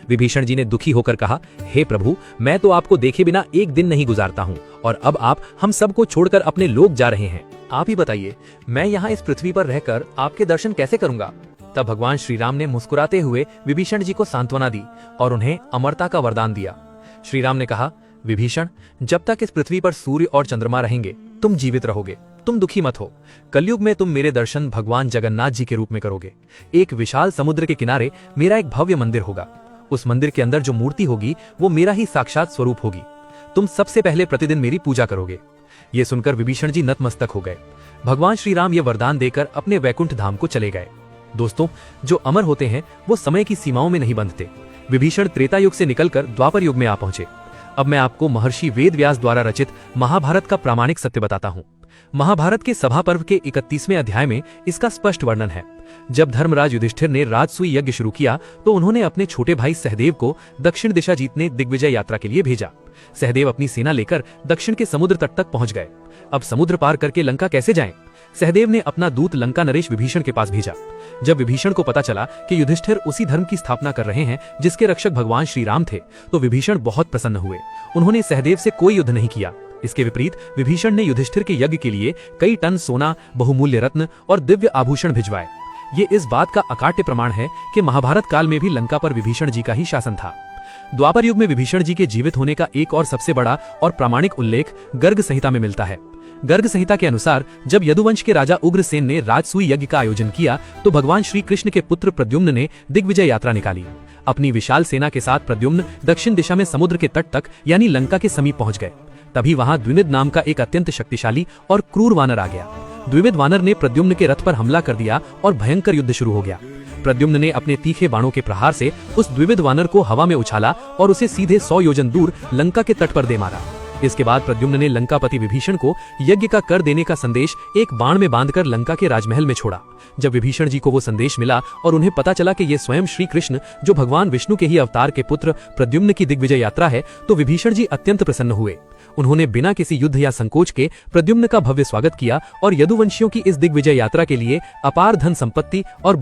विभीषण जी ने दुखी होकर कहा, हे प्रभु, मैं तो आपको देखे बिना एक दिन नहीं गुजारता हूँ और अब आप हम सबको छोड़कर अपने लोक जा रहे हैं। आप ही बताइए, मैं यहाँ इस पृथ्वी पर रहकर आपके दर्शन कैसे करूंगा। तब भगवान श्री राम ने मुस्कुराते हुए विभीषण जी को सांत्वना दी और उन्हें अमरता का वरदान दिया। श्री राम ने कहा, विभीषण, जब तक इस पृथ्वी पर सूर्य और चंद्रमा रहेंगे तुम जीवित रहोगे। तुम दुखी मत हो। कलयुग में तुम मेरे दर्शन भगवान जगन्नाथ जी के रूप में करोगे। एक विशाल समुद्र के किनारे मेरा एक भव्य मंदिर होगा। उस मंदिर के अंदर जो मूर्ति होगी वो मेरा ही साक्षात स्वरूप होगी। तुम सबसे पहले प्रतिदिन मेरी पूजा करोगे। ये सुनकर विभीषण जी नतमस्तक हो गए। भगवान श्री राम ये वरदान देकर अपने वैकुंठ धाम को चले गए। दोस्तों, जो अमर होते हैं वो समय की सीमाओं में नहीं बंधते। विभीषण त्रेता युग से निकलकर द्वापर युग में आ पहुंचे। अब मैं आपको महर्षि वेद व्यास द्वारा रचित महाभारत का प्रामाणिक सत्य बताता हूँ। महाभारत के सभा पर्व के 31वें अध्याय में इसका स्पष्ट वर्णन है। जब धर्मराज युधिष्ठिर ने राजसूय यज्ञ शुरू किया तो उन्होंने अपने छोटे भाई सहदेव को दक्षिण दिशा जीतने दिग्विजय यात्रा के लिए भेजा। सहदेव अपनी सेना लेकर दक्षिण के समुद्र तट तक पहुंच गए। अब समुद्र पार करके लंका कैसे जाएं? सहदेव ने अपना दूत लंका नरेश विभीषण के पास भेजा। जब विभीषण को पता चला कि युधिष्ठिर उसी धर्म की स्थापना कर रहे हैं जिसके रक्षक भगवान श्री राम थे, तो विभीषण बहुत प्रसन्न हुए। उन्होंने सहदेव से कोई युद्ध नहीं किया। इसके विपरीत विभीषण ने युधिष्ठिर के यज्ञ के लिए कई टन सोना, बहुमूल्य रत्न और दिव्य आभूषण भिजवाए। ये इस बात का अकाट्य प्रमाण है कि महाभारत काल में भी लंका पर विभीषण जी का ही शासन था। द्वापर युग में विभीषण जी के जीवित होने का एक और सबसे बड़ा और प्रामाणिक उल्लेख गर्ग संहिता में मिलता है। गर्ग संहिता के अनुसार जब यदुवंश के राजा उग्रसेन ने राजसूय यज्ञ का आयोजन किया तो भगवान श्री कृष्ण के पुत्र प्रद्युम्न ने दिग्विजय यात्रा निकाली। अपनी विशाल सेना के साथ प्रद्युम्न दक्षिण दिशा में समुद्र के तट तक यानी लंका के समीप पहुंच गए। तभी वहां द्विविद नाम का एक अत्यंत शक्तिशाली और क्रूर वानर आ गया। द्विविद वानर ने प्रद्युम्न के रथ पर हमला कर दिया और भयंकर युद्ध शुरू हो गया। प्रद्युम्न ने अपने तीखे बाणों के प्रहार से उस द्विविद वानर को हवा में उछाला और उसे सीधे 100 योजन दूर लंका के तट पर दे मारा। इसके बाद प्रद्युम्न ने लंकापति विभीषण को यज्ञ का कर देने का संदेश एक बाण में बांधकर लंका के राजमहल में छोड़ा। जब विभीषण जी को वो संदेश मिला और उन्हें पता चला कि ये स्वयं श्री कृष्ण जो भगवान विष्णु के ही अवतार के पुत्र प्रद्युम्न की दिग्विजय यात्रा है, तो विभीषण जी अत्यंत प्रसन्न हुए। उन्होंने बिना किसी युद्ध या संकोच के प्रद्युम्न का भव्य स्वागत किया और यदुवंशियों की इस दिग्विजय यात्रा के लिए अपार धन संपत्ति और